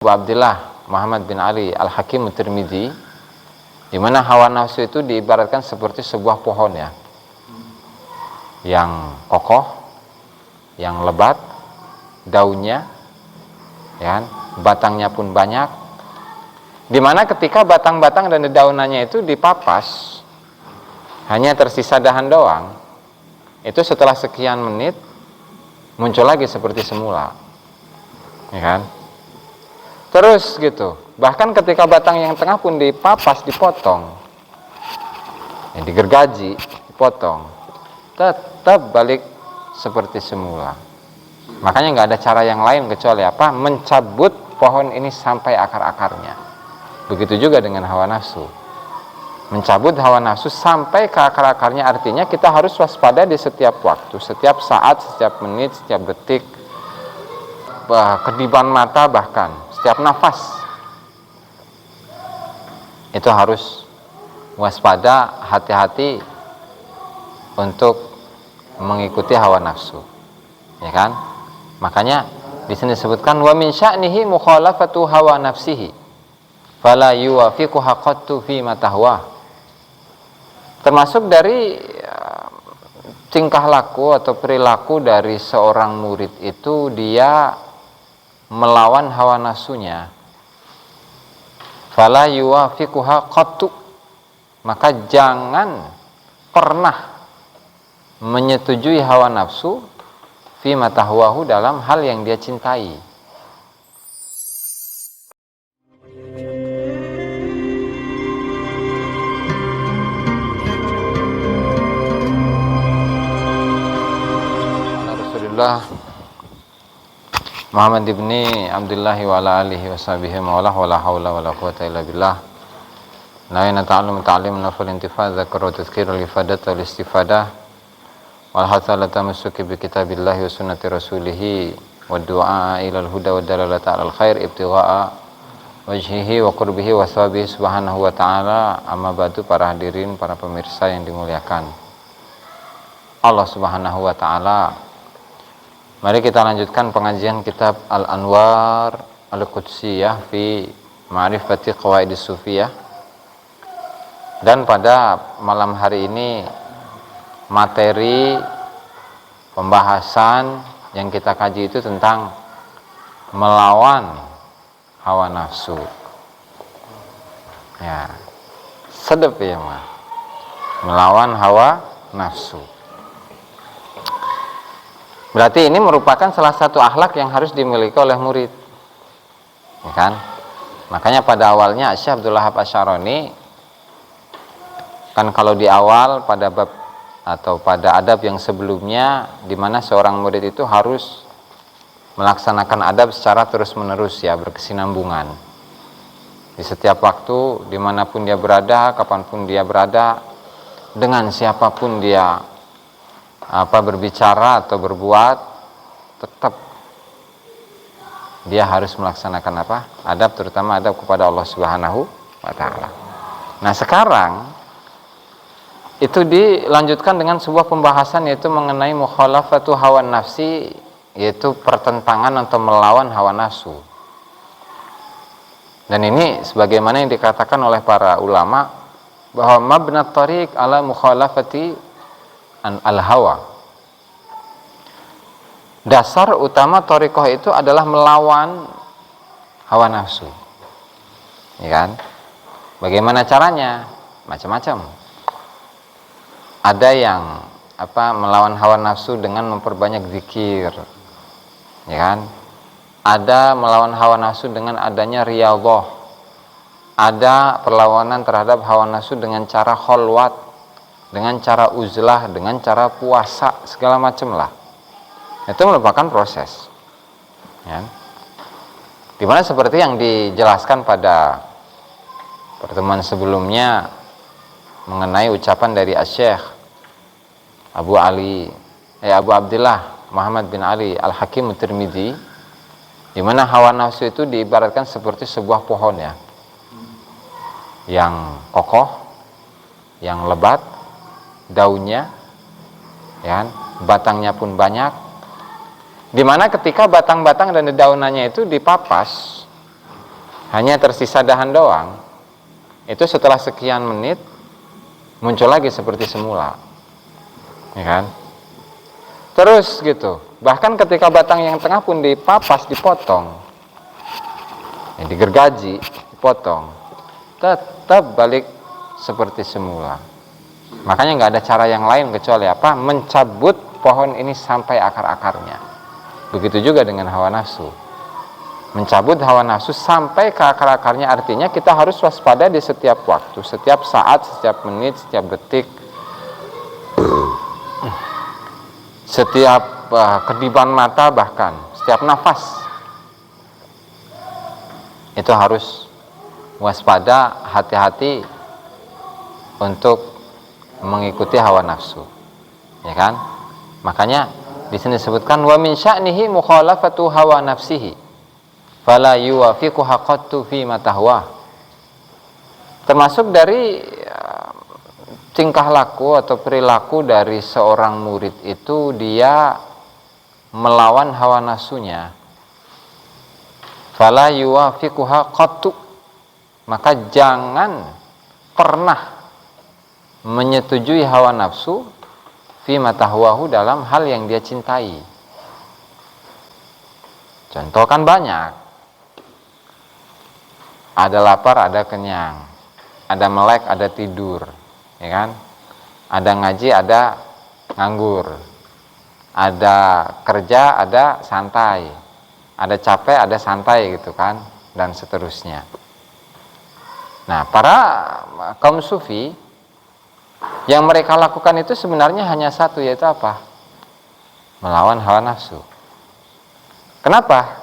Abu Abdillah Muhammad bin Ali Al-Hakim At-Tirmidzi, di mana hawa nafsu itu diibaratkan seperti sebuah pohon ya, yang kokoh, yang lebat, daunnya, ya, batangnya pun banyak. Di mana ketika batang-batang dan daunannya itu dipapas, hanya tersisa dahan doang, itu setelah sekian menit muncul lagi seperti semula, ya kan? Terus gitu. Bahkan ketika batang yang tengah pun dipapas, dipotong, ya, digergaji, dipotong, tetap balik seperti semula. Makanya nggak ada cara yang lain kecuali apa? Mencabut pohon ini sampai akar-akarnya. Begitu juga dengan hawa nafsu. Mencabut hawa nafsu sampai ke akar-akarnya, artinya kita harus waspada di setiap waktu, setiap saat, setiap menit, setiap detik, kedipan mata, bahkan setiap nafas. Itu harus waspada, hati-hati untuk mengikuti hawa nafsu, ya kan? Makanya di sini disebutkan wa min sya'nihi mukhalafatu hawa nafsihi fala yuwafiquha qattu fi ma tahwa. Termasuk dari tingkah laku atau perilaku dari seorang murid itu, dia melawan hawa nafsunya. Fala yuwafiquha qattu, maka jangan pernah menyetujui hawa nafsu fi ma tahwahu, dalam hal yang dia cintai. Rasulullah Muhammad ibni Abdullah wa ala alihi wa sahbihi maulah wa la hawla wa la quwata illa billah. Na'ina ta'allum ta'lim nafal intifad zakar wa tazkir al-ifadat wal istifadah wal hasala tamassuki bi kitabillahi wa sunnati rasulihi wa du'a ila al-huda wa dalalata ala al-khair ibtigha'a wajhihi wa qurbihi wa sahabihi subhanahu wa ta'ala. Amma ba'du, para hadirin, para pemirsa yang dimuliakan Allah subhanahu wa ta'ala, mari kita lanjutkan pengajian kitab Al-Anwar Al-Qudsiyah fi Ma'rifati Qawaidis Sufiyah. Dan pada malam hari ini materi pembahasan yang kita kaji itu tentang melawan hawa nafsu. Ya, sedep ya mah. Melawan hawa nafsu. Berarti ini merupakan salah satu akhlak yang harus dimiliki oleh murid, ya kan? Makanya pada awalnya Syekh Abdul Wahab Asy-Syaroni kan, kalau di awal pada bab atau pada adab yang sebelumnya, di mana seorang murid itu harus melaksanakan adab secara terus-menerus, ya, berkesinambungan di setiap waktu, dimanapun dia berada, kapanpun dia berada, dengan siapapun dia berbicara atau berbuat, tetap dia harus melaksanakan adab, terutama adab kepada Allah Subhanahu wa ta'ala. Nah, sekarang itu dilanjutkan dengan sebuah pembahasan, yaitu mengenai mukhalafatu hawa nafsi, yaitu pertentangan atau melawan hawa nafsu. Dan ini sebagaimana yang dikatakan oleh para ulama, bahwa mabnat tariq ala mukhalafati al-hawa. Dasar utama thariqah itu adalah melawan hawa nafsu, ya kan? Bagaimana caranya? Macam-macam. Ada yang melawan hawa nafsu dengan memperbanyak zikir, ya kan? Ada melawan hawa nafsu dengan adanya riyadhah. Ada perlawanan terhadap hawa nafsu dengan cara kholwat, dengan cara uzlah, dengan cara puasa, segala macam lah. Itu merupakan proses, ya. Dimana seperti yang dijelaskan pada pertemuan sebelumnya mengenai ucapan dari Syekh Abu Abdillah Muhammad bin Ali Al-Hakim At-Tirmidzi, di mana hawa nafsu itu diibaratkan seperti sebuah pohon, ya, yang kokoh, yang lebat, daunnya, ya, batangnya pun banyak, di mana ketika batang-batang dan daunannya itu dipapas, hanya tersisa dahan doang, itu setelah sekian menit muncul lagi seperti semula, ya kan? Terus gitu. Bahkan ketika batang yang tengah pun dipapas, dipotong, ya, digergaji, dipotong, tetap balik seperti semula. Makanya nggak ada cara yang lain kecuali apa? Mencabut pohon ini sampai akar-akarnya. Begitu juga dengan hawa nafsu. Mencabut hawa nafsu sampai ke akar-akarnya, artinya kita harus waspada di setiap waktu, setiap saat, setiap menit, setiap detik, setiap kedipan mata, bahkan setiap nafas. Itu harus waspada, hati-hati untuk mengikuti hawa nafsu, ya kan? Makanya di sini disebutkan wa min sya'nihi mukhalafatu hawa nafsihi fala yuwafiquha qattu fi ma tahwa. Termasuk dari tingkah laku atau perilaku dari seorang murid itu, dia melawan hawa nafsunya. Fala yuwafiquha qattu, maka jangan pernah menyetujui hawa nafsu fi ma tahwahu, dalam hal yang dia cintai. Contoh kan banyak. Ada lapar, ada kenyang, ada melek, ada tidur, ya kan? Ada ngaji, ada nganggur, ada kerja, ada santai, ada capek, ada santai gitu kan, dan seterusnya. Nah, para kaum sufi yang mereka lakukan itu sebenarnya hanya satu, yaitu apa? Melawan hawa nafsu. Kenapa?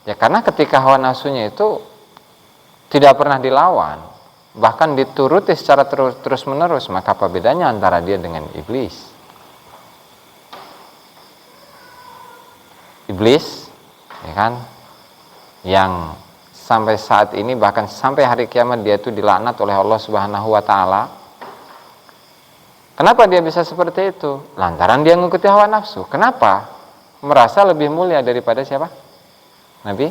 Ya karena ketika hawa nafsunya itu tidak pernah dilawan, bahkan dituruti secara terus menerus, maka apa bedanya antara dia dengan iblis? Iblis, ya kan, yang sampai saat ini, bahkan sampai hari kiamat, dia itu dilaknat oleh Allah Subhanahu wa taala. Kenapa dia bisa seperti itu? Lantaran dia mengikuti hawa nafsu. Kenapa? Merasa lebih mulia daripada siapa? Nabi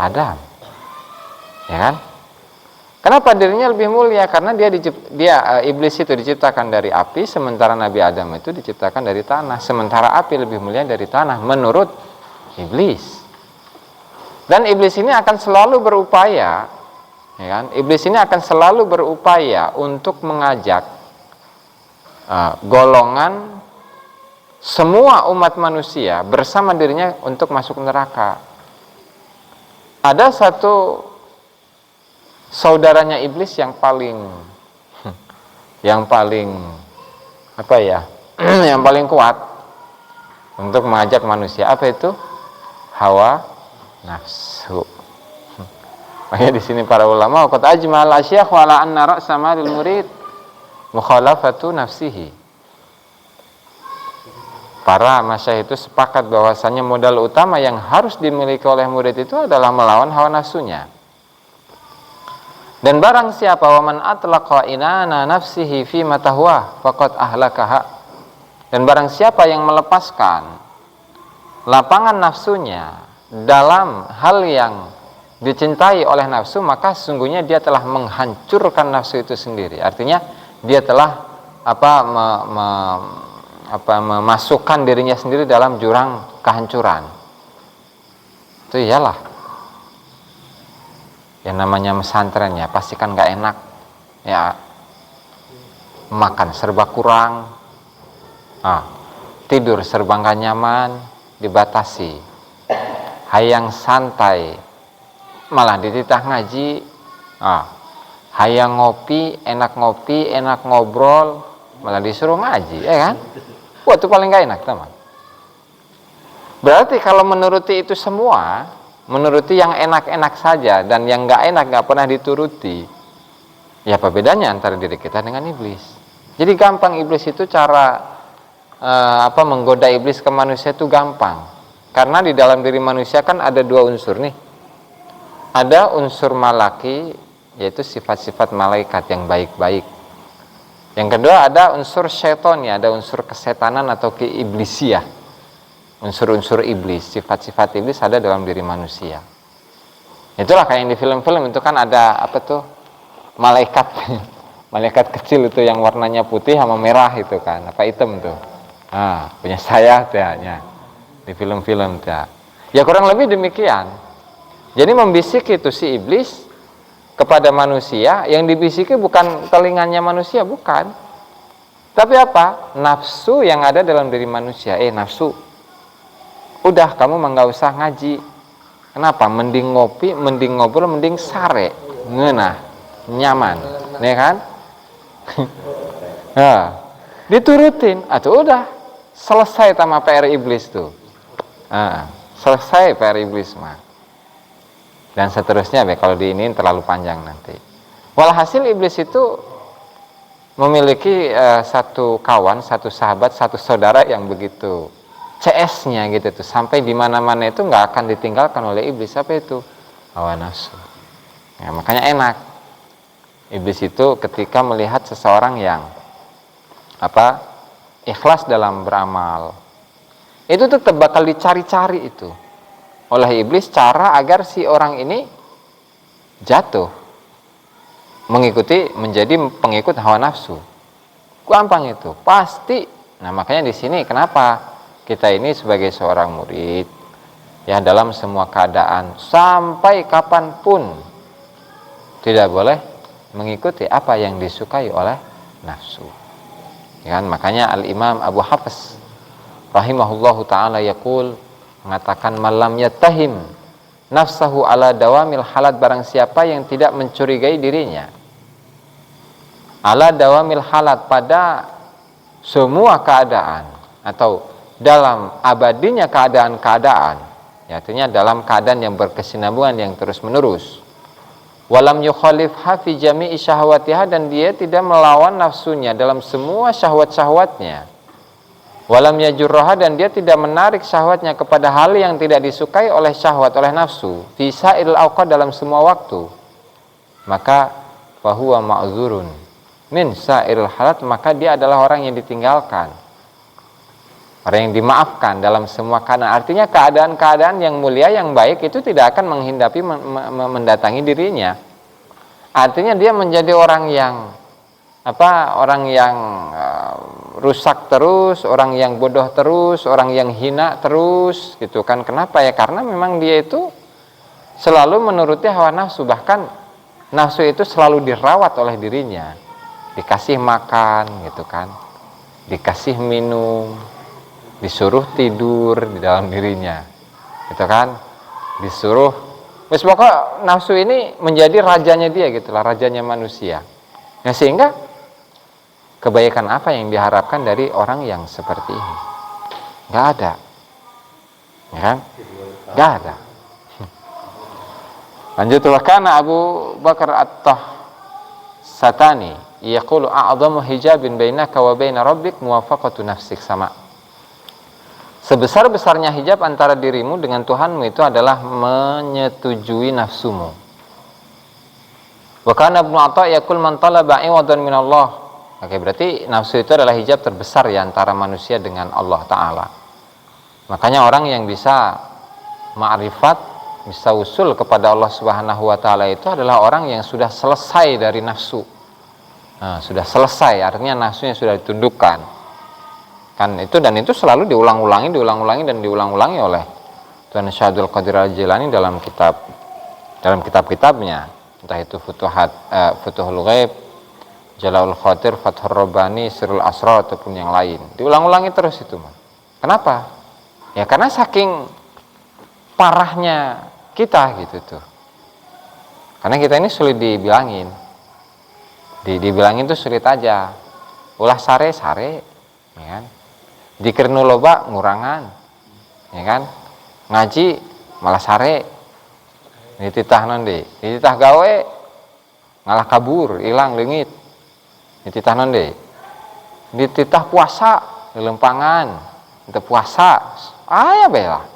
Adam. Ya kan? Kenapa dirinya lebih mulia? Karena iblis itu diciptakan dari api, sementara Nabi Adam itu diciptakan dari tanah. Sementara api lebih mulia dari tanah menurut iblis. Dan iblis ini akan selalu berupaya, ya kan? Iblis ini akan selalu berupaya untuk mengajak golongan semua umat manusia bersama dirinya untuk masuk neraka. Ada satu saudaranya iblis yang paling apa ya? Yang paling kuat untuk mengajak manusia. Apa itu? Hawa nafsu. Makanya di sini para ulama qad ajmal asyakh wa la anna ra'sa malil murid mukhalafatu nafsihi. Para masyayikh itu sepakat bahwasanya modal utama yang harus dimiliki oleh murid itu adalah melawan hawa nafsunya. Dan barang siapa waman atlaqa inana nafsihi fi ma tahwa faqad ahlakaha. Dan barang siapa yang melepaskan lapangan nafsunya dalam hal yang dicintai oleh nafsu, maka sesungguhnya dia telah menghancurkan nafsu itu sendiri. Artinya dia telah memasukkan dirinya sendiri dalam jurang kehancuran. Itu iyalah. Yang namanya pesantren ya pasti kan gak enak ya, makan serba kurang, tidur serba gak nyaman, dibatasi, hayang santai malah dititah ngaji, hayang ngopi, enak ngobrol malah disuruh ngaji, ya kan? Wah, itu paling gak enak teman. Berarti kalau menuruti itu semua, menuruti yang enak-enak saja dan yang gak enak gak pernah dituruti, ya apa bedanya antara diri kita dengan iblis? Jadi gampang iblis itu cara menggoda iblis ke manusia itu gampang. Karena di dalam diri manusia kan ada dua unsur nih. Ada unsur malaki, yaitu sifat-sifat malaikat yang baik-baik. Yang kedua ada unsur syaitan, ya, ada unsur kesetanan atau keiblisiah. Unsur-unsur iblis, sifat-sifat iblis ada dalam diri manusia. Itulah kayak yang di film-film itu kan ada apa tuh, malaikat malaikat kecil itu yang warnanya putih sama merah itu kan, apa hitam tuh. Punya saya tehnya di film-film teh. Ya kurang lebih demikian. Jadi membisik itu si iblis kepada manusia, yang dibisiki bukan telinganya manusia, bukan. Tapi apa? Nafsu yang ada dalam diri manusia. Nafsu. Udah kamu mah nggak usah ngaji. Kenapa? Mending ngopi, mending ngobrol, mending sare, ngeunah, nyaman, ya kan? Diturutin, atau udah selesai sama PR iblis tuh. Selesai PR iblis mah. Dan seterusnya, kalau diinin terlalu panjang nanti. Walhasil iblis itu memiliki satu kawan, satu sahabat, satu saudara yang begitu CS-nya gitu tuh, sampai di mana-mana itu nggak akan ditinggalkan oleh iblis. Apa itu? Hawa nafsu. Ya, makanya enak. Iblis itu ketika melihat seseorang yang ikhlas dalam beramal, itu tetap bakal dicari-cari itu oleh iblis cara agar si orang ini jatuh mengikuti, menjadi pengikut hawa nafsu. Gampang itu, pasti. Nah, makanya di sini kenapa kita ini sebagai seorang murid, ya dalam semua keadaan sampai kapanpun tidak boleh mengikuti apa yang disukai oleh nafsu. Ya kan? Makanya Al-Imam Abu Hafs rahimahullahu ta'ala yaqul, mengatakan, malam yattahim nafsahu ala dawamil halat, barang siapa yang tidak mencurigai dirinya ala dawamil halat, pada semua keadaan atau dalam abadinya keadaan-keadaan, ya, artinya dalam keadaan yang berkesinambungan yang terus menerus. Walam yukhalifha fi jami'i syahwatiha, dan dia tidak melawan nafsunya dalam semua syahwat-syahwatnya. Walam yajurraha, dan dia tidak menarik syahwatnya kepada hal yang tidak disukai oleh syahwat, oleh nafsu, fi sa'il awqat, dalam semua waktu. Maka fahuwa ma'zurun min sa'il halat, maka dia adalah orang yang ditinggalkan, orang yang dimaafkan dalam semua keadaan. Artinya keadaan-keadaan yang mulia, yang baik itu tidak akan menghindapi mendatangi dirinya. Artinya dia menjadi orang yang rusak terus, orang yang bodoh terus, orang yang hina terus gitu kan. Kenapa ya? Karena memang dia itu selalu menuruti hawa nafsu, bahkan nafsu itu selalu dirawat oleh dirinya. Dikasih makan gitu kan, dikasih minum, disuruh tidur di dalam dirinya, gitu kan, disuruh, pokoknya nafsu ini menjadi rajanya dia, gitulah, rajanya manusia. Nah, sehingga kebaikan apa yang diharapkan dari orang yang seperti ini? Nggak ada, ya kan? Nggak ada. Lanjut, wakana Abu Bakar At-Tahsatani yaqulu a'zamu hijabin bainaka wa baina rabbik muwafaqatu nafsik sama. Sebesar-besarnya hijab antara dirimu dengan Tuhanmu itu adalah menyetujui nafsumu. Wa kana Ibnu Atha yaqul man talaba 'iwadan min Allah. Oke, berarti nafsu itu adalah hijab terbesar ya antara manusia dengan Allah Ta'ala. Makanya orang yang bisa ma'rifat, bisa usul kepada Allah Subhanahu wa Ta'ala itu adalah orang yang sudah selesai dari nafsu. Nah, sudah selesai, artinya nafsunya sudah ditundukkan. Kan itu, dan itu selalu diulang-ulangi oleh Tuan Syahidul Qadir Al-Jilani dalam kitab-kitabnya, entah itu Futuhul Ghaib, Jala'ul Khatir, Fathur Rabbani, Sirul Asrar, ataupun yang lain. Diulang-ulangi terus itu. Kenapa? Ya karena saking parahnya kita gitu tuh. Karena kita ini sulit dibilangin. Dibilangin tuh sulit aja. Ulah sare, ya kan? Dzikir nu loba ngurangan, ya kan? Ngaji malah sare. Dititah nonde, dititah gawe ngalah kabur, hilang leungit. Dititah nonde. Dititah puasa, lelempangan, itu puasa. Ya bela.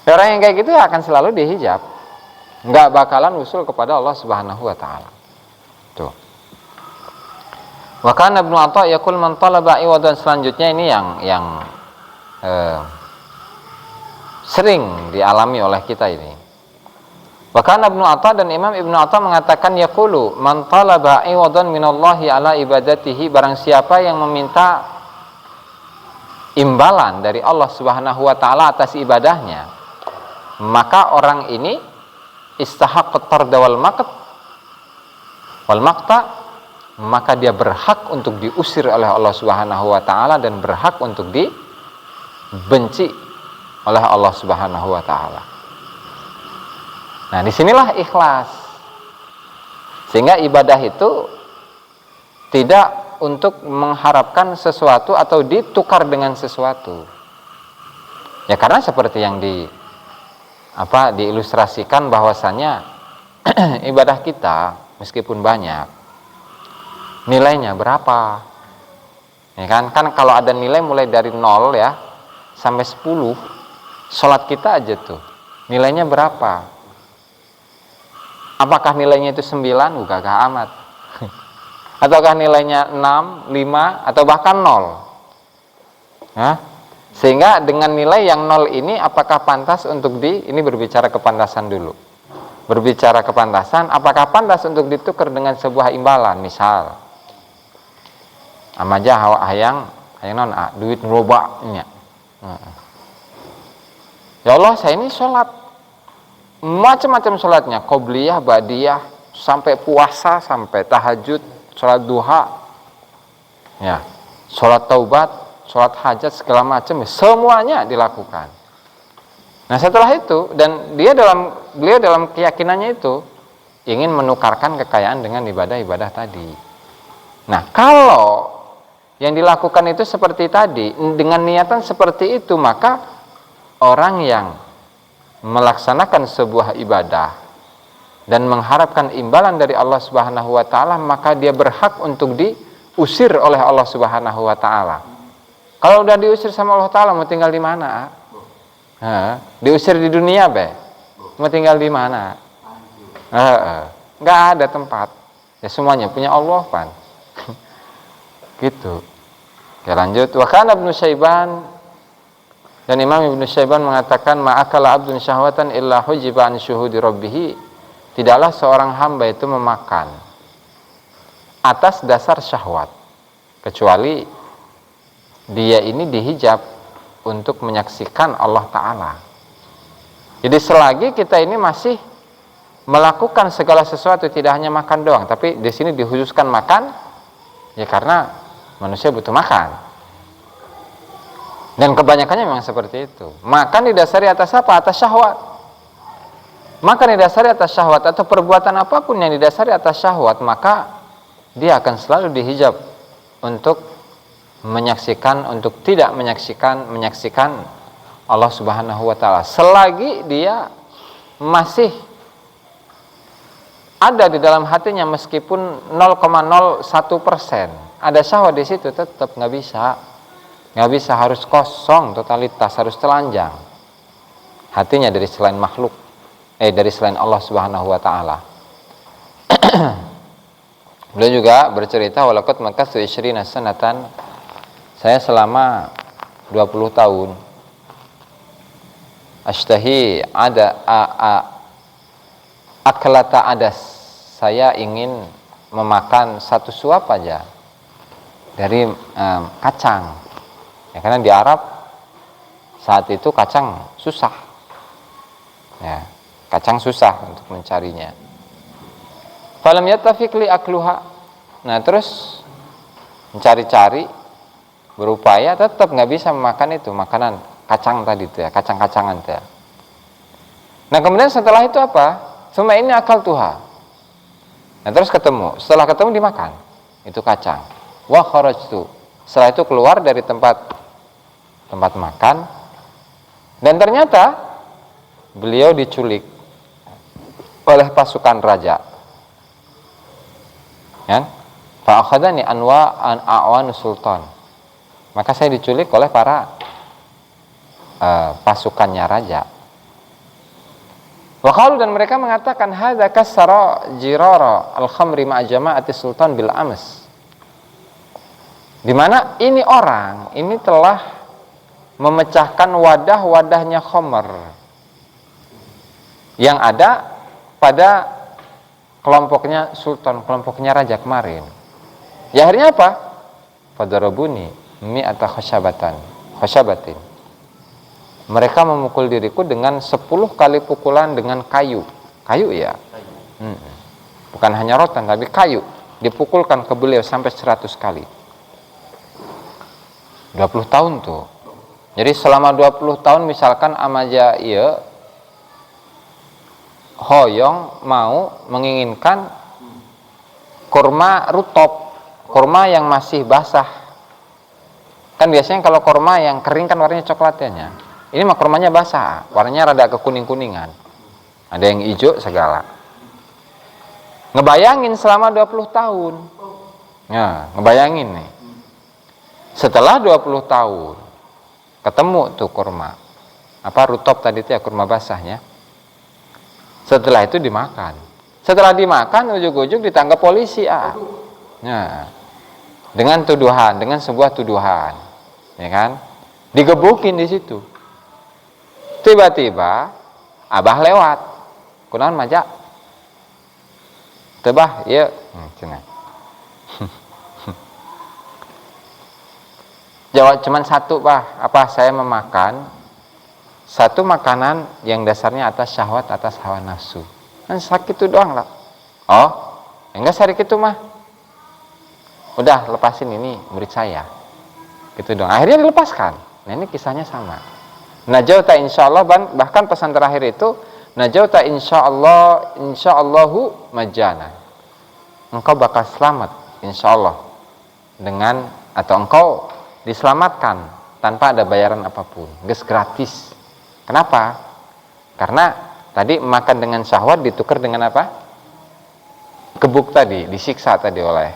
Orang yang kayak gitu akan selalu dihijab. Enggak bakalan usul kepada Allah Subhanahu wa Ta'ala. Tuh. Wa kana Ibnu Atha yaqul man talaba iwadan, selanjutnya ini yang sering dialami oleh kita ini. Bahkan Ibnu Atha dan Imam Ibnu Atha mengatakan yaqulu man talaba iwadan minallahi ala ibadatihi, barang siapa yang meminta imbalan dari Allah Subhanahu wa taala atas ibadahnya, maka orang ini istahaqqat tarda wal maqta, maka dia berhak untuk diusir oleh Allah Subhanahu wa taala dan berhak untuk dibenci oleh Allah Subhanahu wa taala. Nah, disinilah ikhlas. Sehingga ibadah itu tidak untuk mengharapkan sesuatu atau ditukar dengan sesuatu. Ya karena seperti yang diilustrasikan bahwasanya ibadah kita meskipun banyak, nilainya berapa? Ya kan kalau ada nilai mulai dari 0 ya sampai 10, sholat kita aja tuh nilainya berapa? Apakah nilainya itu 9? Gagah amat. Ataukah nilainya 6, 5, atau bahkan 0? Nah, sehingga dengan nilai yang 0 ini apakah pantas untuk ini berbicara kepantasan dulu. Berbicara kepantasan, apakah pantas untuk ditukar dengan sebuah imbalan? Misal, amaja hayang non duit robanya. Ya Allah, saya ini sholat macam-macam sholatnya, qobliyah, ba'diyah, sampai puasa, sampai tahajud, sholat duha, ya, sholat taubat, sholat hajat, segala macam, semuanya dilakukan. Nah setelah itu, dan beliau dalam keyakinannya itu ingin menukarkan kekayaan dengan ibadah-ibadah tadi. Nah kalau yang dilakukan itu seperti tadi, dengan niatan seperti itu, maka orang yang melaksanakan sebuah ibadah dan mengharapkan imbalan dari Allah Subhanahu wa taala, maka dia berhak untuk diusir oleh Allah Subhanahu wa taala. Kalau udah diusir sama Allah taala, mau tinggal di mana? Diusir di dunia, mau tinggal di mana? Nggak ada tempat. Ya semuanya punya Allah, Pan. Gitu. Oke, lanjut. Wa kana Ibnu Syaiban, dan Imam Ibnu Syaiban mengatakan ma'akala abdun syahwatan illa hujiba an syuhudi rabbih. Tidaklah seorang hamba itu memakan atas dasar syahwat kecuali dia ini dihijab untuk menyaksikan Allah Ta'ala. Jadi selagi kita ini masih melakukan segala sesuatu, tidak hanya makan doang, tapi di sini dikhususkan makan, ya karena manusia butuh makan. Dan kebanyakannya memang seperti itu. Makan didasari atas apa? Atas syahwat. Makan didasari atas syahwat atau perbuatan apapun yang didasari atas syahwat, maka dia akan selalu dihijab untuk menyaksikan, untuk tidak menyaksikan Allah Subhanahu wa taala. Selagi dia masih ada di dalam hatinya meskipun 0,01%, ada syahwat di situ, tetap nggak bisa, harus kosong totalitas, harus telanjang hatinya dari selain makhluk, dari selain Allah Subhanahu wa taala. Beliau juga bercerita walaqad makatsu 20 sanatan, saya selama 20 tahun ashtahi aklata adas, saya ingin memakan satu suap aja dari kacang. Ya, karena di Arab saat itu kacang susah, ya, kacang susah untuk mencarinya. Falam yattafiq li akluha. Nah terus mencari-cari, berupaya, tetap nggak bisa memakan itu makanan kacang tadi itu ya, kacang-kacangan itu ya. Nah kemudian setelah itu apa? Suma ini akal tuha. Nah terus setelah ketemu dimakan itu kacang. Wa kharajtu. Setelah itu keluar dari tempat makan, dan ternyata beliau diculik oleh pasukan raja. Ya, fa akhadani a'wan sultan. Maka saya diculik oleh para pasukannya raja. Wa qalu, dan mereka mengatakan hadza kasara jirara al-khamri ma'a jama'ati sultan bil ams. Di mana ini orang ini telah memecahkan wadah-wadahnya khamr yang ada pada kelompoknya sultan, kelompoknya raja kemarin. Ya akhirnya apa? Fadarabuni mi'ata khasyabatin. Mereka memukul diriku dengan 10 kali pukulan dengan kayu. Kayu ya? Bukan hanya rotan, tapi kayu. Dipukulkan ke beliau sampai 100 kali. 20 tahun tuh. Jadi selama 20 tahun misalkan amaja iya hoyong mau menginginkan kurma rutop, kurma yang masih basah. Kan biasanya kalau kurma yang kering kan warnanya coklatnya. Ini mah kurmanya basah, warnanya rada kekuning-kuningan. Ada yang hijau segala. Ngebayangin selama 20 tahun. Nah, ngebayangin nih. Setelah 20 tahun ketemu tuh kurma. Apa rutop tadi itu ya, kurma basahnya. Setelah itu dimakan. Setelah dimakan ujug-ujug ditangkap polisi Nah, dengan tuduhan, dengan sebuah tuduhan. Ya kan? Digebukin di situ. Tiba-tiba abah lewat. Kunaon majak? Tebah, iya. Cenah. Jawab cuman satu, Pak. Apa saya memakan satu makanan yang dasarnya atas syahwat, atas hawa nafsu. Kan sakit itu doang lah. Oh, enggak sakit itu mah. Udah lepasin ini murid saya. Gitu dong. Akhirnya dilepaskan. Nah, ini kisahnya sama. Najauta insyaallah, bahkan pesan terakhir itu najauta insyaallahu majana. Engkau bakal selamat insyaallah dengan, atau engkau diselamatkan tanpa ada bayaran apapun, gratis. Kenapa? Karena tadi makan dengan syahwat ditukar dengan apa? Gebuk tadi, disiksa tadi oleh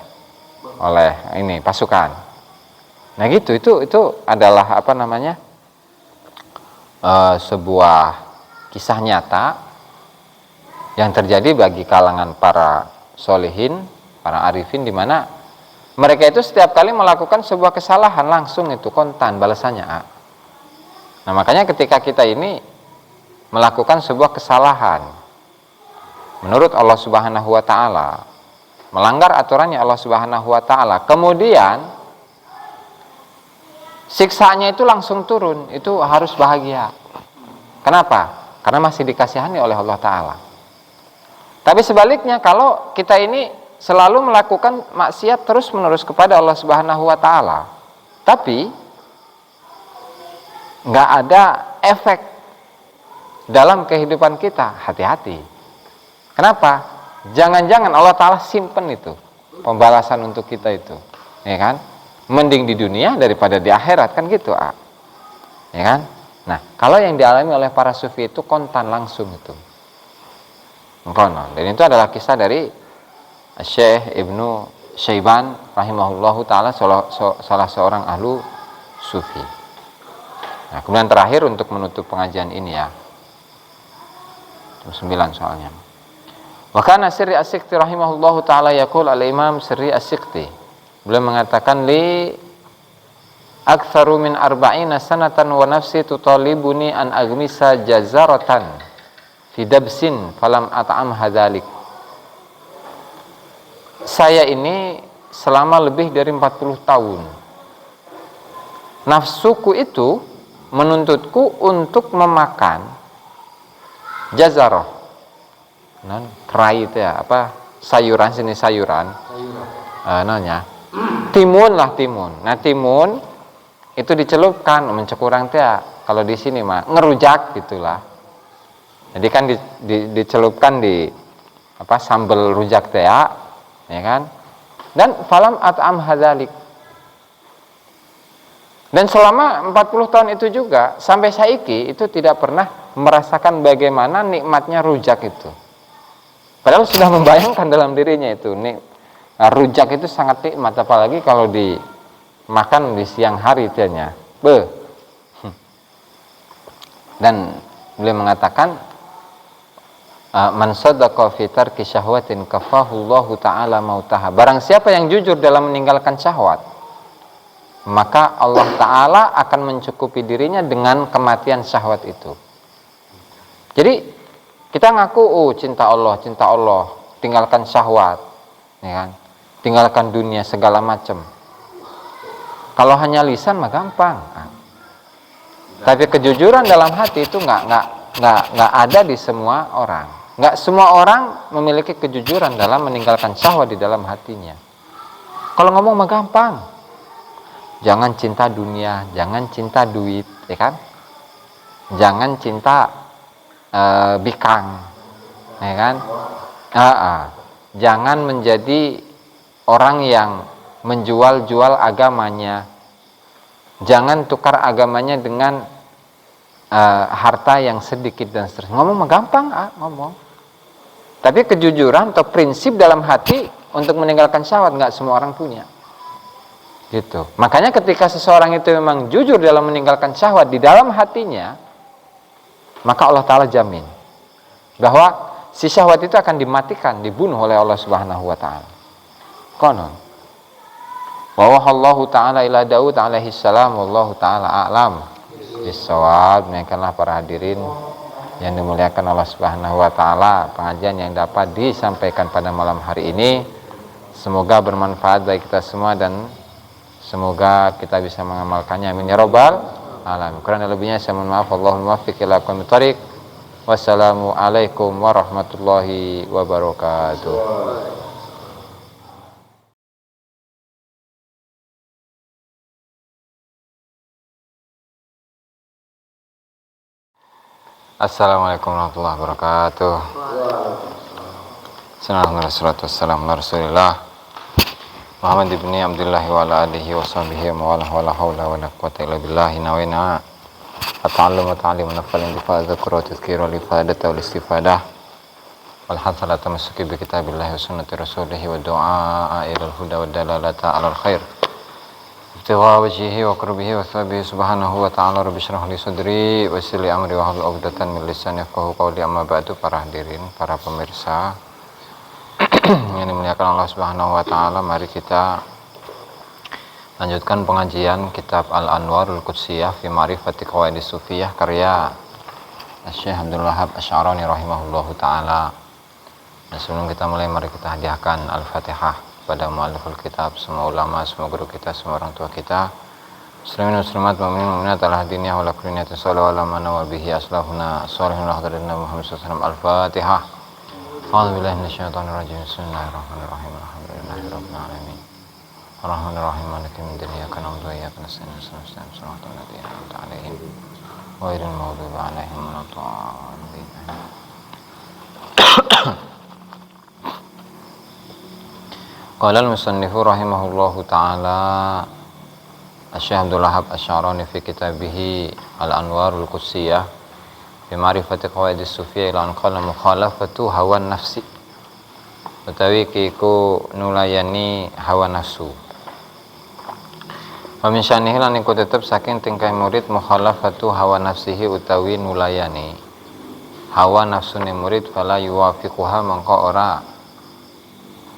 ini pasukan. Nah gitu, itu adalah apa namanya? Sebuah kisah nyata yang terjadi bagi kalangan para solihin, para arifin, di mana mereka itu setiap kali melakukan sebuah kesalahan langsung itu kontan balasannya. Nah makanya ketika kita ini melakukan sebuah kesalahan menurut Allah Subhanahu wa Ta'ala, melanggar aturannya Allah Subhanahu wa Ta'ala, kemudian siksanya itu langsung turun, itu harus bahagia. Kenapa? Karena masih dikasihani oleh Allah Ta'ala. Tapi sebaliknya, kalau kita ini selalu melakukan maksiat terus-menerus kepada Allah Subhanahu wa Ta'ala, tapi nggak ada efek dalam kehidupan kita, hati-hati. Kenapa? Jangan-jangan Allah Ta'ala simpen itu pembalasan untuk kita itu, ya kan? Mending di dunia daripada di akhirat, kan gitu, ya kan? Nah, kalau yang dialami oleh para sufi itu kontan langsung itu. Dan itu adalah kisah dari Syekh Ibnu Syaiban rahimahullahu ta'ala, salah seorang ahlu sufi. Nah, kemudian terakhir untuk menutup pengajian ini ya, jam 9 soalnya. Wa kana Sirri As-Sikti rahimahullahu ta'ala yaqul al-Imam Sirri As-Sikti, beliau mengatakan, li aktsaru min 40 sanatan wa nafsi tutalibuni an agmisa jazaratan fi dabsin falam at'am hadzalik. Saya ini selama lebih dari 40 tahun nafsuku itu menuntutku untuk memakan jazarah, kerai itu ya, apa, sayuran, sini sayuran, namanya timun lah, timun. Nah timun itu dicelupkan, mencekurang teh kalau di sini mah ngerujak gitulah. Jadi kan dicelupkan di apa, sambal rujak teh ya kan. Dan falam at'am hadzalik. Dan selama 40 tahun itu juga sampai saiki itu tidak pernah merasakan bagaimana nikmatnya rujak itu. Padahal sudah membayangkan dalam dirinya itu rujak itu sangat nikmat, apalagi kalau dimakan di siang hari tanya. Dan beliau mengatakan, man saddaqa fi tarki syahwatin kafahu Allah taala mautaha. Barang siapa yang jujur dalam meninggalkan syahwat, maka Allah taala akan mencukupi dirinya dengan kematian syahwat itu. Jadi Kita ngaku cinta Allah, tinggalkan syahwat, ya kan? Tinggalkan dunia segala macam. Kalau hanya lisan mah gampang. Tapi kejujuran dalam hati itu nggak ada di semua orang. Nggak semua orang memiliki kejujuran dalam meninggalkan syahwat di dalam hatinya. Kalau ngomong mah gampang. Jangan cinta dunia, jangan cinta duit, ya kan? Jangan cinta bikang, ya kan? Jangan menjadi orang yang menjual-jual agamanya. Jangan tukar agamanya dengan harta yang sedikit dan seterusnya. Ngomong mah gampang, ngomong. Tapi kejujuran atau prinsip dalam hati untuk meninggalkan syahwat nggak semua orang punya. Gitu. Makanya ketika seseorang itu memang jujur dalam meninggalkan syahwat di dalam hatinya, maka Allah Ta'ala jamin bahwa si syahwat itu akan dimatikan, dibunuh oleh Allah Subhanahu wa Ta'ala. Konon. Wa wahallahu ta'ala ila Daud alaihi salam wallahu ta'ala a'lam bisawab. Demikianlah para hadirin yang dimuliakan Allah Subhanahu wa Ta'ala, pengajian yang dapat disampaikan pada malam hari ini semoga bermanfaat bagi kita semua dan semoga kita bisa mengamalkannya. Amin ya rabbal alamin. Kurang lebihnya saya mohon maaf. Allahumma muwaffiq ila aqwamit thoriq. Wassalamu alaikum warahmatullahi wabarakatuh. Assalamualaikum warahmatullahi wabarakatuh. Bismillahirrahmanirrahim. Muhammad ibni Abdullah wa ala alihi wa sahbihi wa ala hawla wa la quwwata illa billah. Nawina at-ta'allum wa ta'lim wa nafal intifa' dzikr wa tadhkir wa ifadata wal istifadah wal hasala tamassuki bi kitabillahi wa sunnati rasulih wa du'a ila al-huda wa dalalata 'ala al-khair. Ibtigha wajhihi wa qurbihi wa thabihi subhanahu wa ta'ala. Rabbi shrah li sadri wa yassir li amri wa hlul 'uqdatam min lisani yafqahu qawli. Amma ba'du. Para hadirin, para pemirsa yang dimuliakan Allah Subhanahu wa Ta'ala, mari kita lanjutkan pengajian kitab Al-Anwarul Qudsiyah fi Ma'rifati Qawaidis Sufiyah karya Syekh Abdul Wahab Asy'arani rahimahullahu taala. Dan sebelum kita mulai, mari kita hadiahkan Al-Fatihah pada mualliful kitab, semua ulama, semua guru kita, semua orang tua kita, muslimin muslimat, mu'minin mu'minat, ala hadiniyah wa la kulliyatin sallallahu ala man wa bihi aslafuna salihun lahdarin Muhammad sallallahu alaihi wasallam. Al-Fatihah. A'udzubillahi minasyaitonir rajim. Bismillahirrahmanirrahim. Alhamdulillahirabbil alamin. Arrahmanirrahim. Maliki yaumiddin. Iyyaka na'budu wa iyyaka nasta'in. Ihdinas siratal ladzina an'amta 'alaihim ghairil maghdubi 'alaihim waladdallin. Qala al-musannifu rahimahullahu ta'ala, Syekh Abdul Wahab Asy'arani fi kitabih Al-Anwarul Qudsiyah bi ma'rifati qawaidis sufiyah ila an qala mukhalafatu hawan nafsi, utawi kiku nulayani hawa nafsu. Wa min syanihi lan iku tetep saking tingkah murid mukhalafatu hawa nafsihi, utawi nulayani hawa nafsune murid, fala yuwafiquha mangko ora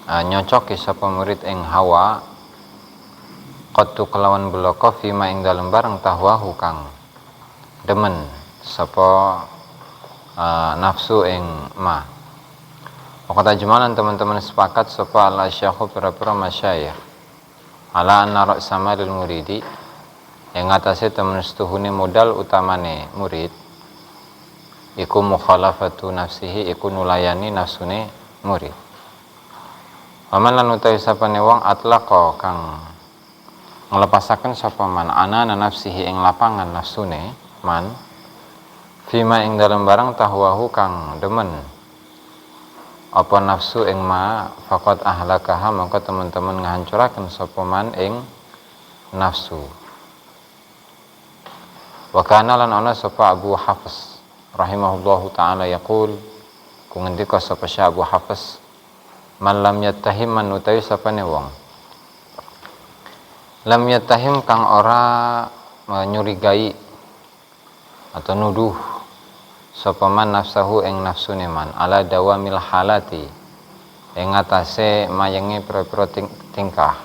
nyocoki sapa murid ing hawa qattu kelawan bloko fima ing dalem bareng tahwahu kang demen sapa nafsu ing ma. Maka tajmalan teman-teman sepakat sapa al-syekhu pira-pira masyayikh ala anna ra'sama lil muridi, yang atase temen setuhune modal utamane murid iku mukhalafatu nafsihi, iku nulayani nafsune murid. Waman lan utawi sapane wong atlaqa kang nglepasaken sapa man ana nafsihi ing lapangan nafsune man fima ing dalam barang tahwahu kang demen apa nafsu ing ma, faqad ahlakaha maka teman-teman ngahancuraken sapa man ing nafsu. Wa kana lan ana sapa Abu Hafs rahimahullahu taala yaqul, ku ngendika sapa Syekh Abu Hafs, man lam yattahim, man utawi sapane wong lam yattahim kang ora menyurigai atau nuduh sapa man nafsahu ing nafsune man ala dawamil halati, ing atase mayenge pira-pira tingkah,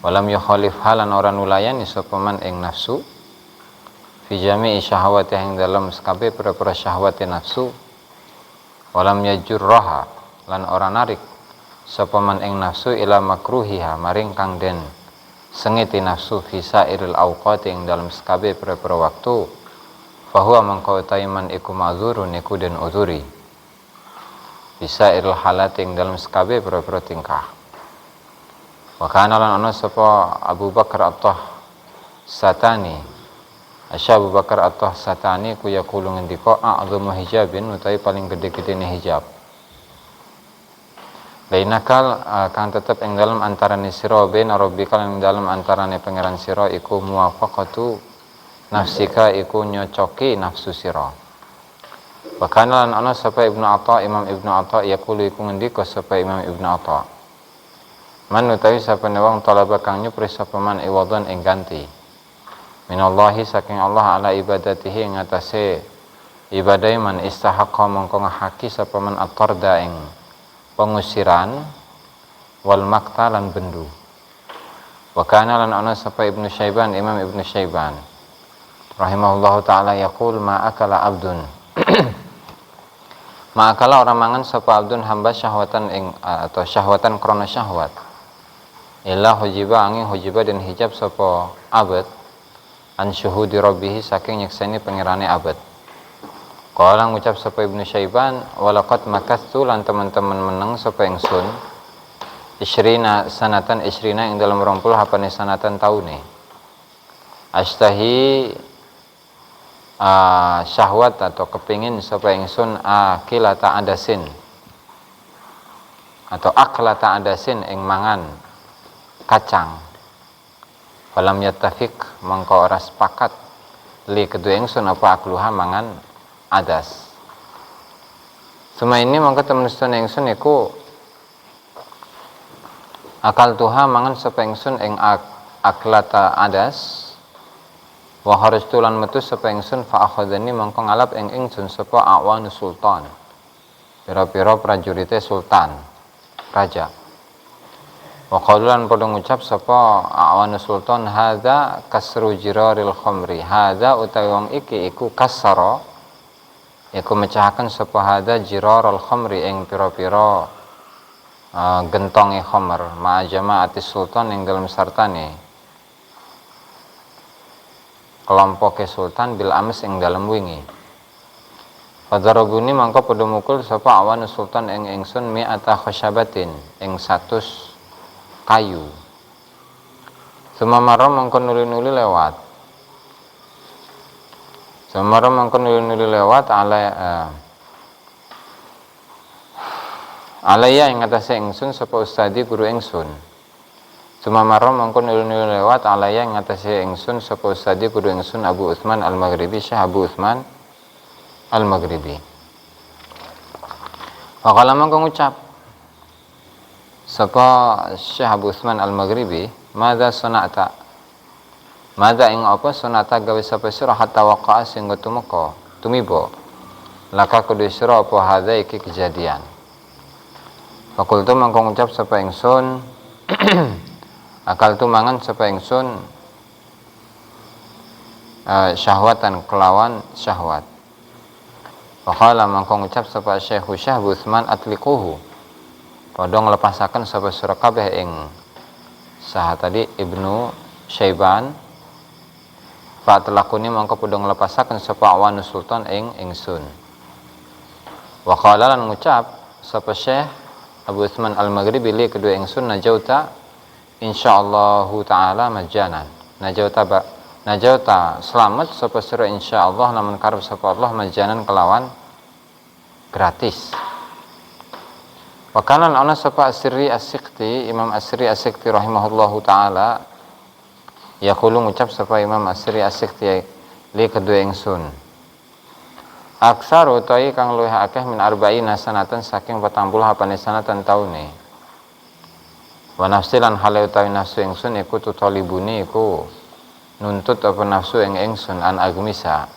walam yukhalif halan ora nulayani sapa man ing nafsu fi jami'i syahawati ing dalam sekabe pira-pira syahwate nafsu, walam yajurraha lan ora narik sapa man ing nafsu ila makruhiha maring kang den sengiti nafsu fisa iril awqati ing dalam sekabe pira-pira waktu fahuwa mangko taiman iku ma'dzurun iku den uzuri bisa iril halati ing dalam sekabe pira-pira tingkah. Wa kana lan ana sapa Abu Bakar At-Tahsatani Abu Bakar At-Tahsatani ku yaqulu ngendika a'dhamu hijabin utawi paling gede-gedene hijab lainakal kang tetep ing dalam antarane sira ben rabbika ing dalam antarane pangeran sira iku muwafaqatu nafsika iku nyocoki nafsu sira. Wa kana lan ana sapa Ibnu Atha Imam Ibnu Atha yaqulu iku ngendika sapa Imam Ibnu Atha man utawi sapane wong talaba kang nyupri sapa man iwadhan ing ganti minallahi saking Allah ala ibadatihi ing atase ibadah man istahaqqa mongko ngahaki sapa man at-tarda ing pengusiran wal maktalan bendu. Wa kana lan ana sapa Ibnu Syaiban Imam Ibnu Syaiban rahimahullahu taala yaqul ma akala abdun ma akala orang mangan sapa abdun hamba syahwatan ing atau syahwatan krana syahwat illa hujiba angin hujiba dan hijab sapa abad an syuhudi rabbih saking nyekseni pangerane abad. Qala ngucap sapa Ibnu Syaiban walaqad makastu lan teman-teman meneng sapa ingsun isrina sanatan isrina ing dalam 20 hapane sanatan taune astahi syahwat atau kepingin sapa ingsun akilata adasin atau aklata adasin ing mangan kacang falam yattafiq mangko ora sepakat li kedue ingsun apa akluha mangan adas. Semua ini mangko temen sedaya ingsun iku akal tuha mangan sapa ingsun ing aklata adas wa kharajtu lan metu sapa ingsun fa akhadhani mangko ngalap ing ingsun sapa awanu sultan pira-pira prajurite sultan raja. Wa qalulan padha ngucap sapa awanu sultan hadza kasru jiraril khamri hadza utawi wong iki iku kasara iku mecahaken sapa hadza jirarul khamri ing pira-pira gentonge khamr ma jama'ati sultan ing dalam sartane kelompoke sultan bil amis ing dalam wingi. Fadarabuni mangko padha mukul sapa awanu sultan ing ingsun mi'ata khasyabatin ing 100 kayu. Sumamara mangko nuli-nuli lewat. Sumamara mangko nuli-nuli lewat alaya ing atase ingsun sapa ustadi guru ingsun. Sumamara mangko nuli-nuli lewat alaya ing atase ingsun sapa ustadi guru ingsun Abu Utsman Al-Maghribi Syekh Abu Utsman Al-Maghribi. Faqala mangko ngucap sapa Syekh Abu Utsman Al-Maghribi madza sana'ta madza ing apa sana'ta gawe sapa sira hatta waqa'a sing tumeka tumiba laka kudu sira apa hadza iki kejadian. Fakultu mangko ngucap sapa ingsun akal tu mangan sapa ingsun syahwatan kelawan syahwat. Faqala mangko ngucap sapa Syekh Abu Utsman atliquhu padha nglepasaken sapa sira kabeh ing saha tadi Ibnu Syaiban fatlaquni mangko padha nglepasaken sapa awanu sultan ing ingsun. Wa qala lan ngucap sapa Syekh Abu Utsman Al-Maghribi li kedua ingsun najauta insyaallah taala majanan najauta selamat sapa sira insyaallah lamun karep sapa Allah majanan kelawan gratis. Wakanan ana sapa Asri As-Siqti Imam Asri As-Siqti rahimahullahu taala yaqulu ngucap sapa Imam Asri As-Siqti li kedue ingsun aksar utawi kang luwih akeh min arba'ina sanatan saking 40 hapane sanatan taune wa nafsilan hale utawi nafsu ingsun iku tutalibuni iku nuntut apa nafsu ing ingsun an agmisa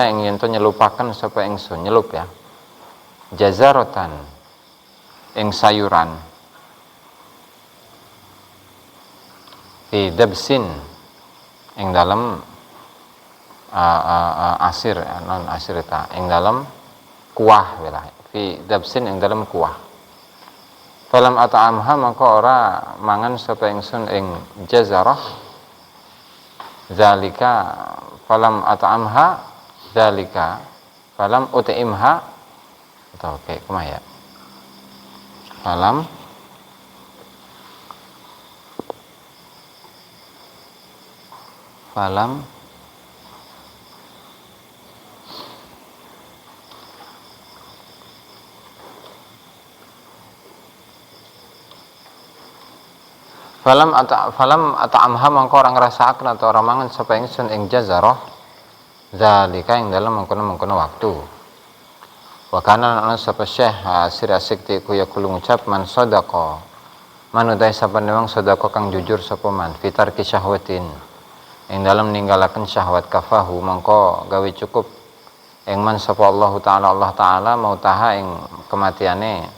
ing yen to nyelupaken sapa ingsun nyelup ya jazarotan ing sayuran fi dabsin ing dalam asir non asir ta ing dalam kuah wilah fi dabsin ing dalam kuah. Falam at'amha maka ora mangan sapa ingsun ing jazarah zalika falam at'amha zalika falam ut'imha atau kayak kumaya falam falam falam at'amha mangko orang ngrasakaken atau orang mangan sapa ingsun ing jazarah zalika ing dalam mengkono-mengkono waktu. Wa kana ana sapa Syekh Sir Asik ti ku yaqulu ngucap man sadaqa man utai sapa wong sadaqa kang jujur sapa man fitar ki syahwatin ing dalam ninggalaken syahwat kafahu mangko gawe cukup ing man sapa Allah taala mautaha ing kematiane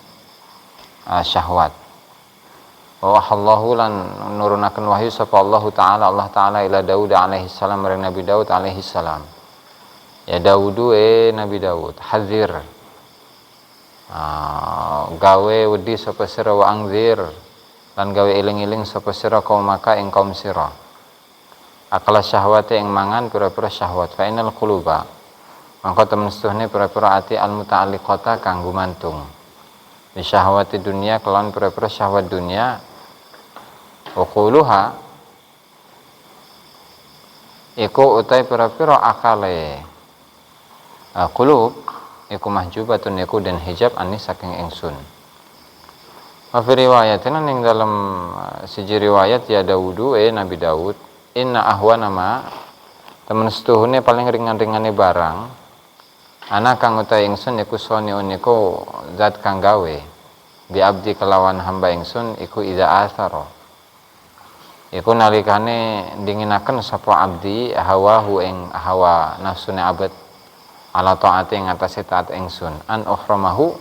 syahwat. Wa wahallahu lan nurunaken wahyu sapa Allah taala ila Daud alaihi salam marang Nabi Daud alaihi salam. Ya Daudu Nabi Daud hadzir gawe wedi sapa sira wa angzir lan gawe eling-eling sapa sira kaum maka ing kaum sira. Akala syahwate ing mangan pira-pira syahwat fa inal quluba mangko temen setuhne pira-pira ati al muta'alliqata kang gumantung bi syahwati dunia kelawan pira-pira syahwat dunia uquluha iku utai pira-pira akale qulub iku mahjubatun iku dan hijab anis saking ingsun. Wa fi riwayatin ning dalam siji riwayat ya Daudu Nabi Daud inna ahwana ma temen setuhune paling ringan-ringane barang ana kang utai ingsun iku soniun iku zat kang gawe bi abdi kelawan hamba ingsun iku iza athara iku nalikane dinginaken sapa abdi hawahu ing hawa nafsune abad ala taati ing atase taat ingsun an ukhramahu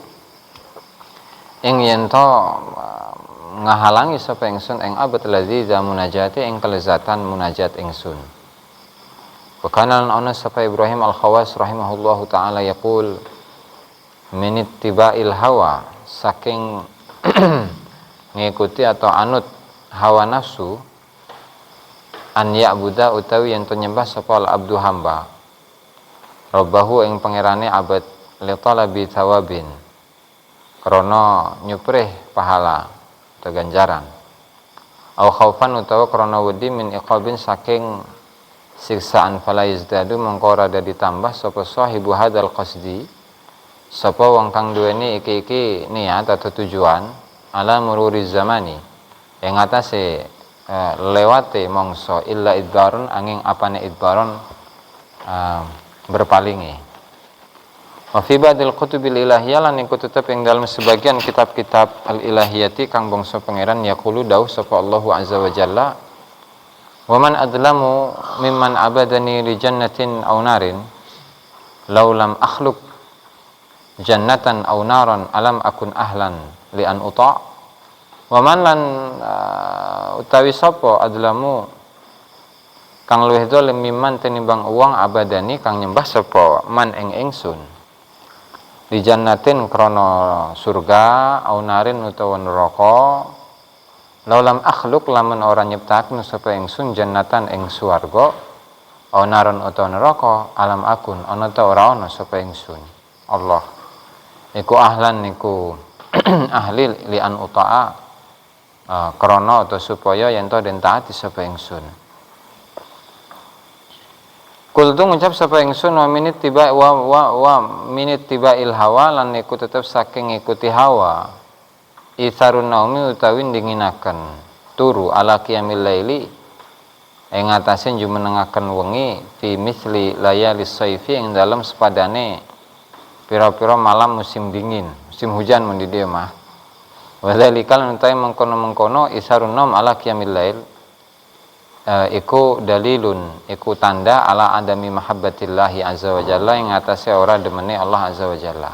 ing yen to ngahalangi sapa ingsun ing abad laziza munajati ing kelezatan munajat ingsun. Wakanan ana sapa Ibrahim Al-Khawas rahimahullahu taala yaqul min ittiba'il hawa saking ngikuti atau anut hawa nafsu an ya'buda utawi yen to nyembah sapa al-abdu hamba rabbahu ing pangerane abad li talabi thawabin krana nyuprih pahala atau ganjaran au khaufan utawa krana wedi min iqabin saking siksaan fala yazdadu mengko ora ada ditambah sapa sahibu hadzal qasdi sapa wong kang duweni iki niat atau tujuan ala mururi zamani ing atase lewate mangsa illa idbarun angin apane idbarun berpalingi. Wa fi ba'dil kutubil ilahiyah lan iku tetep ing dalam sebagian kitab-kitab al-ilahiyati kang bangsa pangeran yaqulu dawuh sapa Allahu azza wa jalla wa man adlamu mimman abadani li jannatin aw narin law lam akhluq jannatan aw naran alam akun ahlan li an uta wa man lan utawi sapa adlamu kang luwih zalim mimman tinimbang uang abadani kang nyembah sapa man ing ingsun di jannatin krana surga aw narin utawa neraka laulam akhluk lamun ora nyiptaken sapa ingsun jannatan ing swarga onaron utawa neraka alam akun ana ta ora ana sapa ingsun Allah iku ahlan niku ahli li an uta'a krana utawa supaya yen to den taati sapa ingsun kultu ngucap sapa ingsun wa minit tiba wa minit tiba il hawa lan niku tetep saking ngikuti hawa Itharun naumi utawi dinginaken turu ala qiyamil laili ing atase jumenengaken wengi fi misli layalis saifi ing dalam sepadane pira-pira malam musim dingin musim hujan mun di dieu mah wa zalikal utawi mengkono-mengkono isarun naum ala qiyamil lail iku dalilun iku tanda ala adami mahabbatillahi azza wa jalla ing atase ora demene Allah azza wa jalla.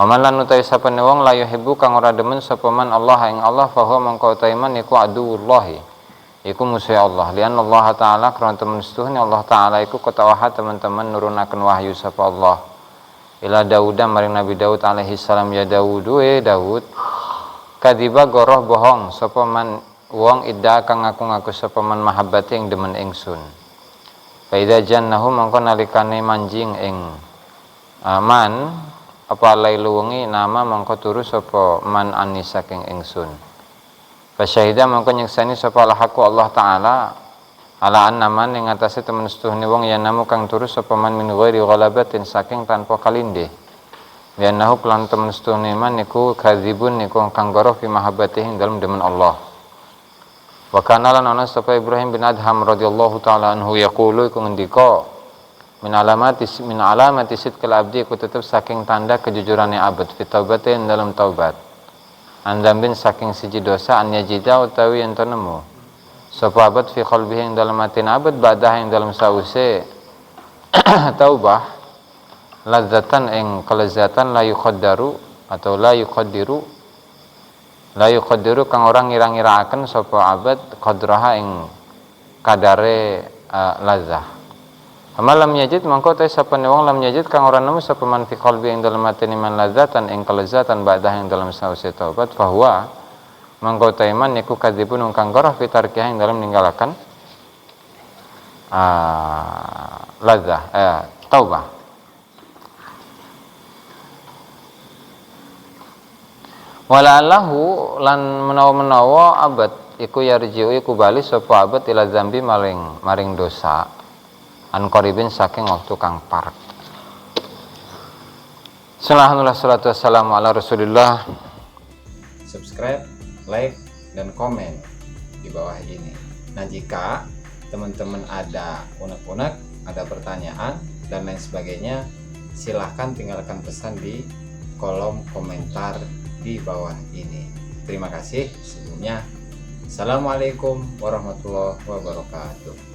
Amalan utai sapane wong la yuhibbu kang ora demen sapa man Allah ing Allah fa huwa mangko utai man iku aduwullahi iku musuh Allah lian Allah taala karena temen setuhne Allah taala iku ketawaha teman-teman nurunaken wahyu sapa Allah ila Dauda maring Nabi Daud alaihi salam ya Daud Daud kadiba goroh bohong sapa man wong idda kang ngaku-ngaku sapa man mahabbati ing demen ingsun fa idza jannahu mangko nalikane manjing ing man apa lailu wengi nama mangko turu sapa man anis saking ingsun fa syahida mangko nyeksani sapa Allah taala ala annaman ing atase temen setuhne wong yen namu kang turu sapa man min ghairi ghalabatin saking tanpa kalindih yen nahu kelan temen setuhne man niku kadzibun niku kang goroh fi mahabbatihi dalem demen Allah wa kana lan ana sapa Ibrahim bin Adham radhiyallahu taala anhu yaqulu iku ngendika min alamati sidqil abdi iku tetep saking tanda kejujurane abad fi taubatin dalam taubat andambin saking siji dosa an yajida utawi yen nemu sapa abad fi qalbihi ing dalam hati abad ba'dah ing dalam sause taubah ladzatan ing kelezatan la yuqaddaru atau la yuqaddiru kang orang ngira-ngiraaken sapa abad qadraha ing kadare lazah amalam yajid mangko te sapane wong lam yajid kang ora nemu sapa man fi qalbi ing dalam hati man ladzatan ing kelezatan ba'dah ing dalam sause taubat fahuwa mangko taiman niku kadzibun kang goroh fitarkih ing dalam ninggalaken ladzah taubah wala'allahu lan menawa-menawa abad iku yarjiu iku bali sapa abad ila zambi maring dosa an qaribin saking waktu kang parek sallallahu wassalamu ala Rasulillah. Subscribe, like, dan komen di bawah ini. Nah, jika teman-teman ada unek-unek, ada pertanyaan, dan lain sebagainya, silahkan tinggalkan pesan di kolom komentar di bawah ini. Terima kasih sebelumnya. Assalamualaikum warahmatullahi wabarakatuh.